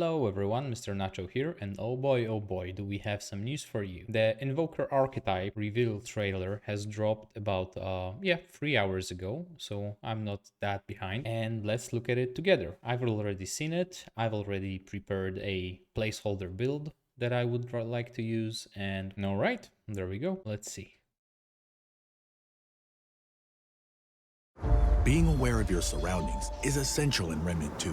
Hello everyone, Mr. Nacho here, and oh boy, do we have some news for you. The Invoker Archetype reveal trailer has dropped about 3 hours ago, so I'm not that behind. And let's look at it together. I've already seen it. I've already prepared a placeholder build that I would like to use, and alright, there we go. Let's see. Being aware of your surroundings is essential in Remnant 2.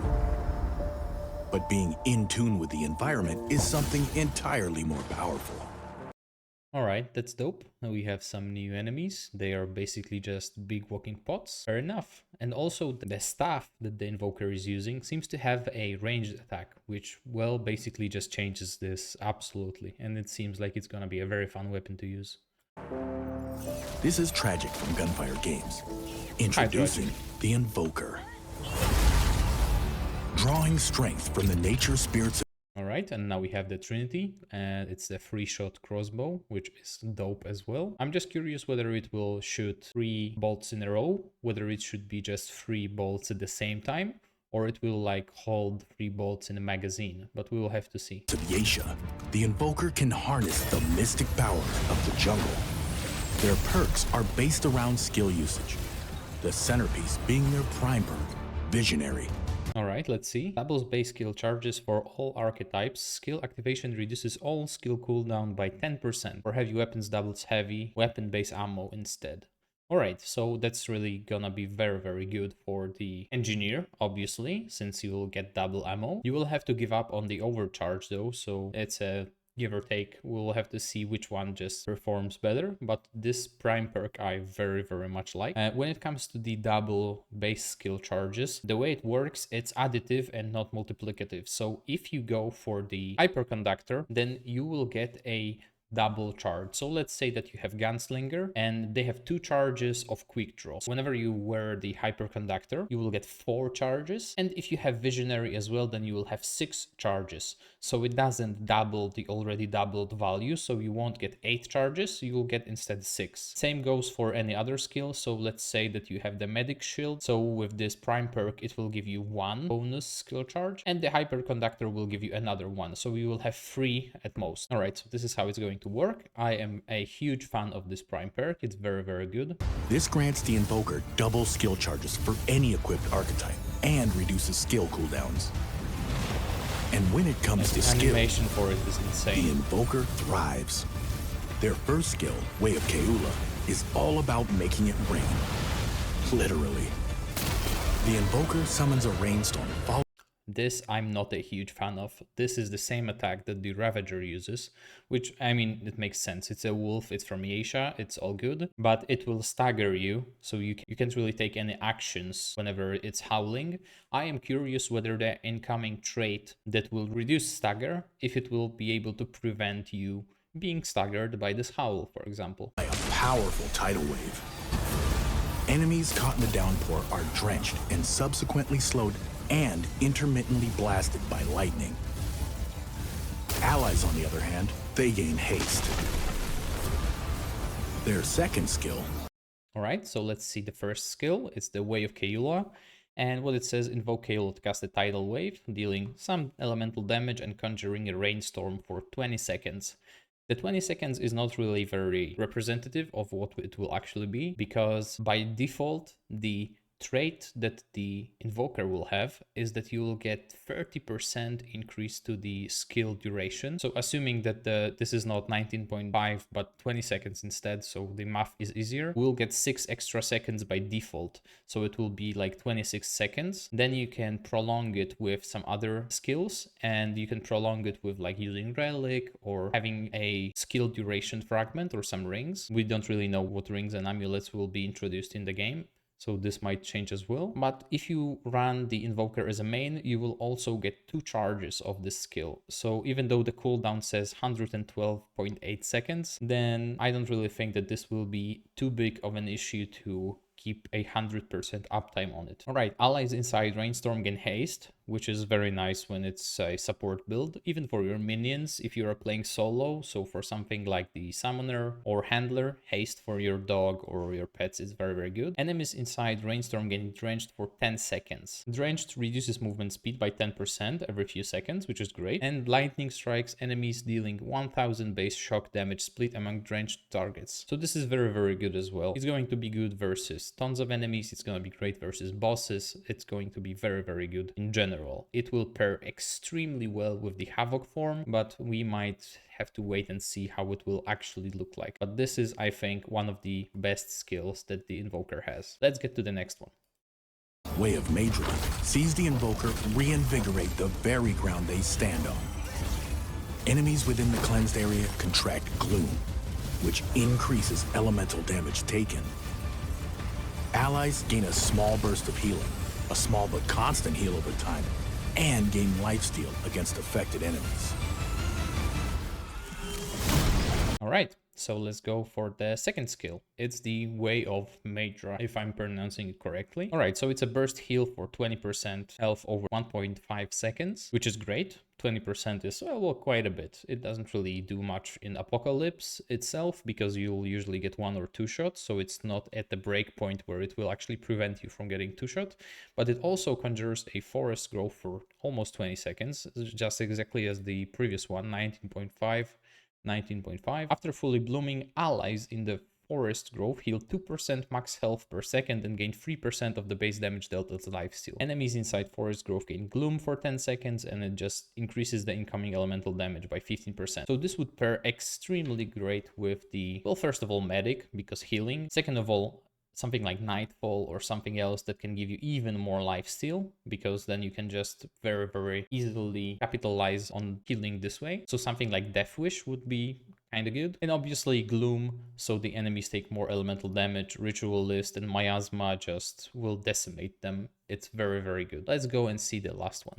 But being in tune with the environment is something entirely more powerful. Alright, that's dope. We have some new enemies. They are basically just big walking pots. Fair enough. And also the staff that the Invoker is using seems to have a ranged attack, which, well, basically just changes this absolutely. And it seems like it's gonna be a very fun weapon to use. This is Tragic from Gunfire Games. Introducing the Invoker. Drawing strength from the nature spirits. Alright, and now we have the Trinity, and it's the 3-shot crossbow, which is dope as well. I'm just curious whether it will shoot 3 bolts in a row, whether it should be just 3 bolts at the same time, or it will like hold 3 bolts in a magazine, but we will have to see. To the Asia, the Invoker can harness the mystic power of the jungle. Their perks are based around skill usage, the centerpiece being their prime perk, Visionary. Alright, let's see. Doubles base skill charges for all archetypes. Skill activation reduces all skill cooldown by 10%. For heavy weapons, doubles heavy weapon base ammo instead. Alright, so that's really gonna be very good for the engineer, obviously, since you will get double ammo. You will have to give up on the overcharge though, so it's a give or take. We'll have to see which one just performs better, but this prime perk I very much like. When it comes to the double base skill charges, the way it works, it's additive and not multiplicative. So if you go for the hyperconductor, then you will get a double charge. So let's say that you have Gunslinger and they have 2 charges of quick draw. So whenever you wear the hyperconductor, you will get 4 charges. And if you have Visionary as well, then you will have 6 charges. So it doesn't double the already doubled value. So you won't get 8 charges, you will get instead 6. Same goes for any other skill. So let's say that you have the Medic Shield. So with this prime perk, it will give you 1 bonus skill charge and the hyperconductor will give you another 1. So you will have 3 at most. All right, so this is how it's going to work. I am a huge fan of this prime perk. It's very good. This grants the Invoker double skill charges for any equipped archetype and reduces skill cooldowns. And when it comes to skill, animation for it is insane. The Invoker thrives. Their first skill, Way of Kula, is all about making it rain. Literally. The Invoker summons a rainstorm. This I'm not a huge fan of. This is the same attack that the Ravager uses, which, I mean, it makes sense. It's a wolf, it's from Asia, it's all good, but it will stagger you, so you can't really take any actions whenever it's howling. I am curious whether the incoming trait that will reduce stagger, if it will be able to prevent you being staggered by this howl, for example. By a powerful tidal wave. Enemies caught in the downpour are drenched and subsequently slowed and intermittently blasted by lightning. Allies, on the other hand, they gain haste. Their second skill. Alright, so let's see the first skill. It's the Way of Kula. And what it says, invoke Kula to cast a tidal wave, dealing some elemental damage and conjuring a rainstorm for 20 seconds. The 20 seconds is not really very representative of what it will actually be, because by default, the trait that the Invoker will have is that you will get 30% increase to the skill duration. So assuming that this is not 19.5 but 20 seconds instead, so the math is easier, we'll get 6 extra seconds by default. So it will be like 26 seconds. Then you can prolong it with some other skills, and you can prolong it with like using Relic or having a skill duration fragment or some rings. We don't really know what rings and amulets will be introduced in the game, so this might change as well. But if you run the Invoker as a main, you will also get 2 charges of this skill. So even though the cooldown says 112.8 seconds, then I don't really think that this will be too big of an issue to keep 100% uptime on it. Alright, allies inside Rainstorm gain haste which is very nice when it's a support build, even for your minions if you are playing solo. So for something like the summoner or handler, haste for your dog or your pets is very, very good. Enemies inside rainstorm getting drenched for 10 seconds. Drenched reduces movement speed by 10% every few seconds, which is great. And lightning strikes enemies dealing 1000 base shock damage split among drenched targets. So this is very, very good as well. It's going to be good versus tons of enemies. It's going to be great versus bosses. It's going to be very, very good in general. It will pair extremely well with the Havoc form, but we might have to wait and see how it will actually look like. But this is, I think, one of the best skills that the Invoker has. Let's get to the next one. Way of Meidra sees the Invoker reinvigorate the very ground they stand on. Enemies within the cleansed area contract gloom, which increases elemental damage taken. Allies gain a small burst of healing, a small but constant heal over time, and gain lifesteal against affected enemies. All right, so let's go for the second skill. It's the Way of Meidra, if I'm pronouncing it correctly. All right, so it's a burst heal for 20% health over 1.5 seconds, which is great. 20% is, well, quite a bit. It doesn't really do much in Apocalypse itself because you'll usually get 1 or 2 shots, so it's not at the break point where it will actually prevent you from getting 2 shot. But it also conjures a forest growth for almost 20 seconds, just exactly as the previous one, 19.5. After fully blooming, allies in the forest grove heal 2% max health per second and gain 3% of the base damage dealt as lifesteal. Enemies inside forest grove gain gloom for 10 seconds and it just increases the incoming elemental damage by 15%. So this would pair extremely great with the, well, first of all, medic, because healing. Second of all, something like Nightfall or something else that can give you even more lifesteal, because then you can just very, very easily capitalize on healing this way. So something like Death Wish would be kind of good. And obviously Gloom, so the enemies take more elemental damage. Ritualist and Miasma just will decimate them. It's very, very good. Let's go and see the last one.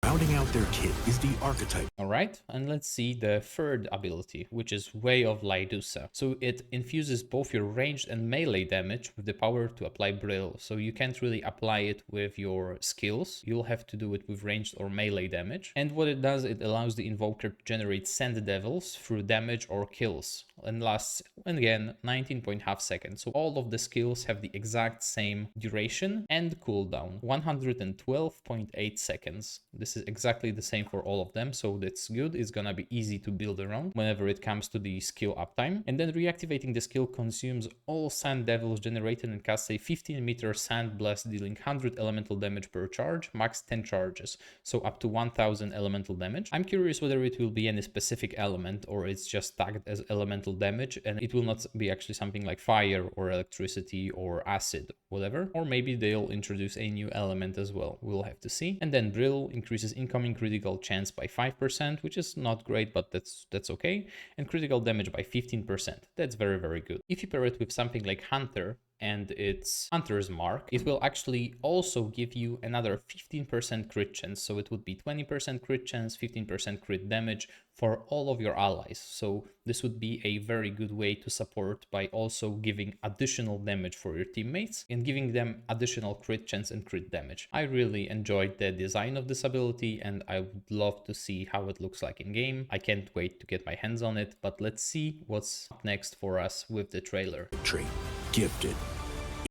Rounding out their kit is the Archetype. All right, and let's see the third ability, which is Way of Lusa. So it infuses both your ranged and melee damage with the power to apply Brill. So you can't really apply it with your skills. You'll have to do it with ranged or melee damage. And what it does, it allows the Invoker to generate Sand Devils through damage or kills, and lasts, again, 19.5 seconds. So all of the skills have the exact same duration and cooldown, 112.8 seconds. This is exactly the same for all of them, so that's good. It's gonna be easy to build around whenever it comes to the skill uptime. And then reactivating the skill consumes all Sand Devils generated and casts a 15-meter Sand Blast, dealing 100 elemental damage per charge, max 10 charges, so up to 1000 elemental damage. I'm curious whether it will be any specific element or it's just tagged as elemental damage and it will not be actually something like fire or electricity or acid, whatever. Or maybe they'll introduce a new element as well. We'll have to see. And then Brill increases incoming critical chance by 5%, which is not great, but that's okay. And critical damage by 15%. That's very, very good. If you pair it with something like Hunter and its Hunter's Mark, it will actually also give you another 15% crit chance. So it would be 20% crit chance, 15% crit damage for all of your allies. So this would be a very good way to support by also giving additional damage for your teammates and giving them additional crit chance and crit damage. I really enjoyed the design of this ability and I would love to see how it looks like in game. I can't wait to get my hands on it, but let's see what's up next for us with the trailer. Trait, Gifted.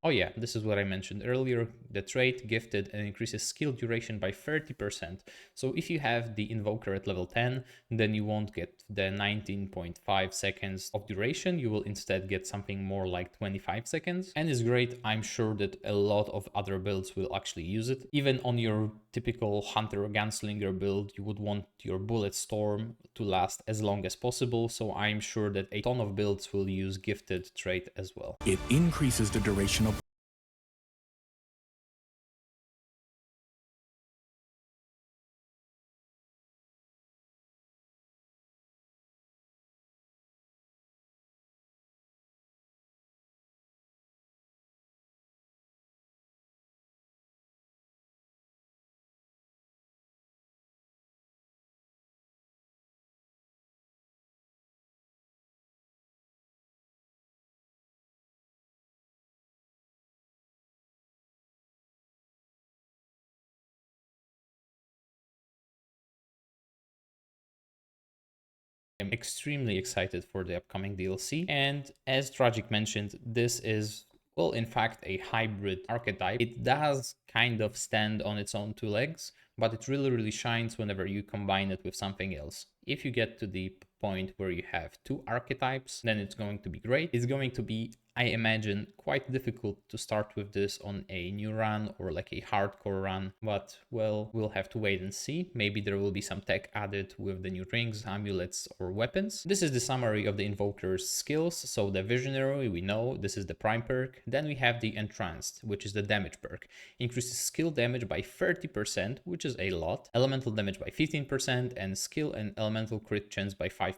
Oh yeah, this is what I mentioned earlier, the trait Gifted and increases skill duration by 30%. So if you have the Invoker at level 10, then you won't get the 19.5 seconds of duration, you will instead get something more like 25 seconds. And it's great, I'm sure that a lot of other builds will actually use it. Even on your typical Hunter or Gunslinger build, you would want your Bullet Storm to last as long as possible, so I'm sure that a ton of builds will use Gifted trait as well. It increases the duration of I'm extremely excited for the upcoming DLC. And as Tragic mentioned, this is, well, in fact, a hybrid archetype. It does kind of stand on its own two legs, but it really shines whenever you combine it with something else. If you get to the point where you have two archetypes, then it's going to be great. It's going to be, I imagine, quite difficult to start with this on a new run or like a hardcore run, but well, we'll have to wait and see. Maybe there will be some tech added with the new rings, amulets, or weapons. This is the summary of the Invoker's skills. So the Visionary, we know this is the prime perk. Then we have the Entranced, which is the damage perk. Increases skill damage by 30%, which is a lot. Elemental damage by 15%, and skill and elemental crit chance by 5%.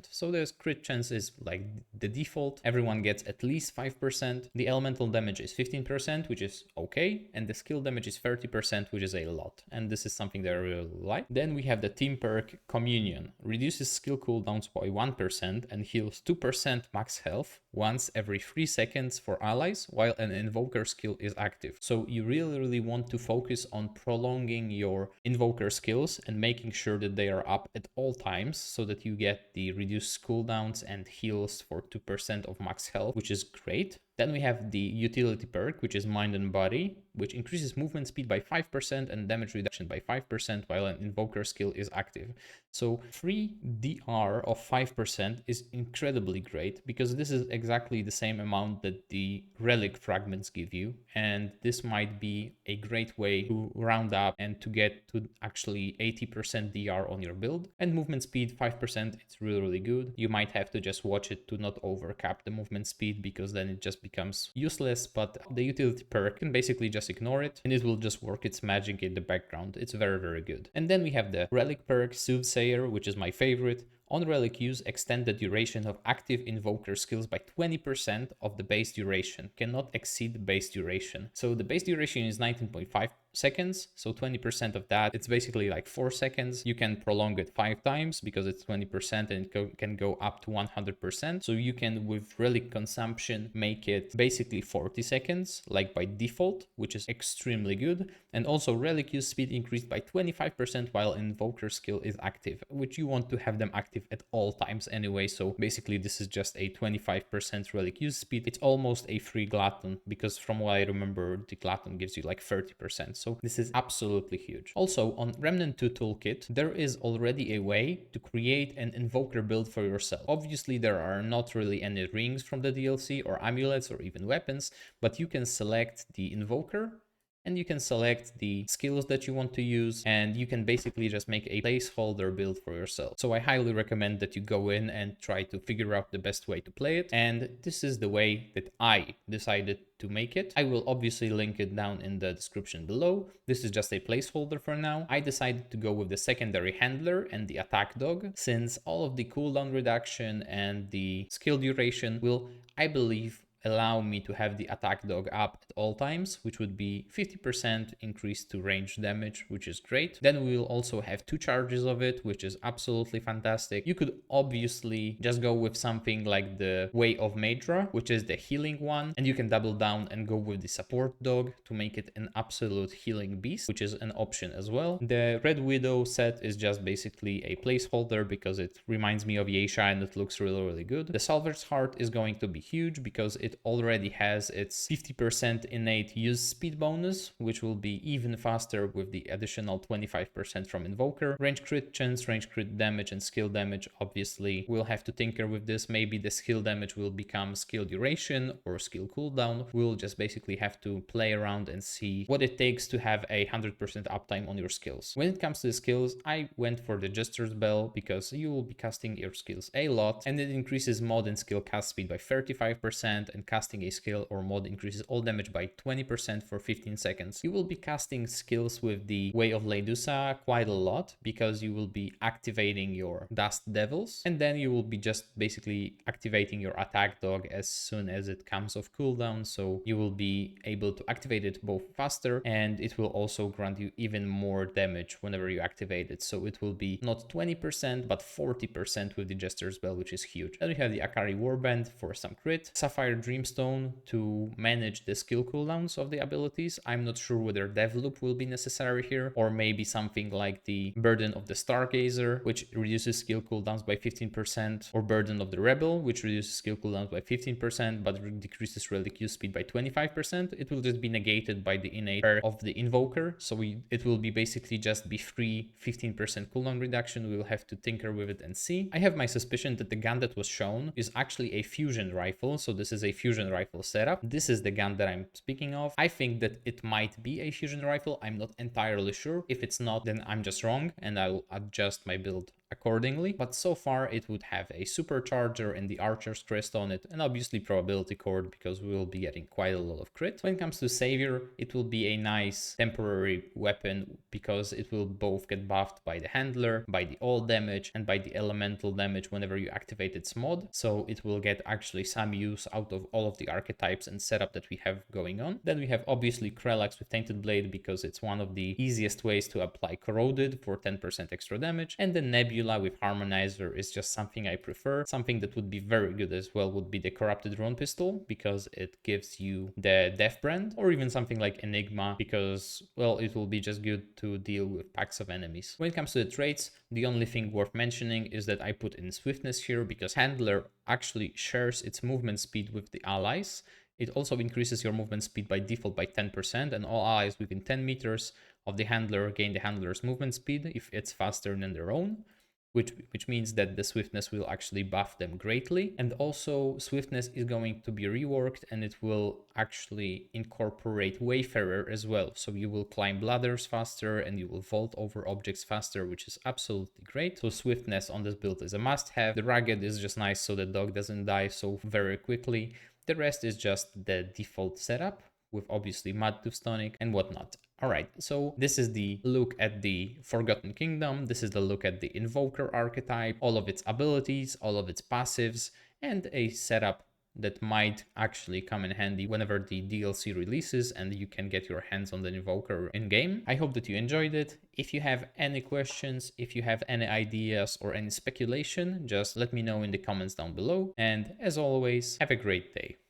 So there's crit chance is like the default. Everyone gets at least 5%. The elemental damage is 15%, which is okay. And the skill damage is 30%, which is a lot. And this is something that I really like. Then we have the team perk Communion. Reduces skill cooldowns by 1% and heals 2% max health once every 3 seconds for allies while an invoker skill is active. So you really want to focus on prolonging your invoker skills and making sure that they are up at all times so that you get the reduced cooldowns and heals for 2% of max health, which is great. Then we have the utility perk, which is Mind and Body, which increases movement speed by 5% and damage reduction by 5% while an invoker skill is active. So free DR of 5% is incredibly great because this is exactly the same amount that the relic fragments give you. And this might be a great way to round up and to get to actually 80% DR on your build. And movement speed 5%, it's really good. You might have to just watch it to not overcap the movement speed because then it just becomes useless, but the utility perk can basically just ignore it and it will just work its magic in the background. It's very good. And then we have the relic perk Soothsayer, which is my favorite. On relic use, extend the duration of active invoker skills by 20% of the base duration. Cannot exceed the base duration. So the base duration is 19.5 seconds, so 20% of that, it's basically like 4 seconds. You can prolong it 5 times because it's 20% and it can go up to 100%. So you can, with relic consumption, make it basically 40 seconds, like by default, which is extremely good. And also relic use speed increased by 25% while invoker skill is active, which you want to have them active at all times anyway. So basically this is just a 25% relic use speed. It's almost a free glutton because from what I remember, the glutton gives you like 30%. So this is absolutely huge. Also on Remnant 2 toolkit, there is already a way to create an invoker build for yourself. Obviously there are not really any rings from the DLC or amulets or even weapons, but you can select the invoker and you can select the skills that you want to use, and you can basically just make a placeholder build for yourself. So I highly recommend that you go in and try to figure out the best way to play it. And this is the way that I decided to make it. I will obviously link it down in the description below. This is just a placeholder for now. I decided to go with the secondary handler and the attack dog, since all of the cooldown reduction and the skill duration will, I believe, allow me to have the attack dog up at all times, which would be 50% increase to range damage, which is great. Then we will also have 2 charges of it, which is absolutely fantastic. You could obviously just go with something like the Way of Meidra, which is the healing one, and you can double down and go with the support dog to make it an absolute healing beast, which is an option as well. The Red Widow set is just basically a placeholder because it reminds me of Yeisha and it looks really good. The Salvage Heart is going to be huge because it already has its 50% innate use speed bonus, which will be even faster with the additional 25% from Invoker. Range crit chance, range crit damage, and skill damage. Obviously, we'll have to tinker with this. Maybe the skill damage will become skill duration or skill cooldown. We'll just basically have to play around and see what it takes to have a 100% uptime on your skills. When it comes to the skills, I went for the Jester's Bell because you will be casting your skills a lot, and it increases mod and skill cast speed by 35%, and casting a skill or mod increases all damage by 20% for 15 seconds. You will be casting skills with the Way of Lusa quite a lot because you will be activating your Dust Devils, and then you will be just basically activating your attack dog as soon as it comes off cooldown, so you will be able to activate it both faster, and it will also grant you even more damage whenever you activate it. So it will be not 20% but 40% with the Jester's Bell, which is huge. Then we have the Akari Warband for some crit, Sapphire Dream Dreamstone to manage the skill cooldowns of the abilities. I'm not sure whether Deathloop will be necessary here, or maybe something like the Burden of the Stargazer, which reduces skill cooldowns by 15%, or Burden of the Rebel, which reduces skill cooldowns by 15% but decreases relic use speed by 25%. It will just be negated by the innate perk of the Invoker, so it will be basically just be free 15% cooldown reduction. We will have to tinker with it and see. I have my suspicion that the gun that was shown is actually a fusion rifle, so this is a fusion rifle setup. This is the gun that I'm speaking of. I think that it might be a fusion rifle. I'm not entirely sure. If it's not, then I'm just wrong and I'll adjust my build accordingly. But so far it would have a supercharger and the archer's crest on it, and obviously probability cord because we will be getting quite a lot of crit. When it comes to savior, it will be a nice temporary weapon because it will both get buffed by the handler, by the all damage, and by the elemental damage whenever you activate its mod. So it will get actually some use out of all of the archetypes and setup that we have going on. Then we have obviously Krelax with Tainted Blade because it's one of the easiest ways to apply Corroded for 10% extra damage, and the Nebula with Harmonizer is just something I prefer. Something that would be very good as well would be the Corrupted Drone Pistol because it gives you the Death Brand, or even something like Enigma because, well, it will be just good to deal with packs of enemies. When it comes to the traits, the only thing worth mentioning is that I put in Swiftness here because Handler actually shares its movement speed with the allies. It also increases your movement speed by default by 10%, and all allies within 10 meters of the handler gain the handler's movement speed if it's faster than their own. Which means that the swiftness will actually buff them greatly. And also swiftness is going to be reworked and it will actually incorporate Wayfarer as well. So you will climb ladders faster and you will vault over objects faster, which is absolutely great. So swiftness on this build is a must-have. The Ragged is just nice so the dog doesn't die so very quickly. The rest is just the default setup with obviously Mudtooth Tonic and whatnot. Alright, so this is the look at the Forgotten Kingdom, this is the look at the Invoker archetype, all of its abilities, all of its passives, and a setup that might actually come in handy whenever the DLC releases and you can get your hands on the Invoker in-game. I hope that you enjoyed it. If you have any questions, if you have any ideas or any speculation, just let me know in the comments down below. And as always, have a great day.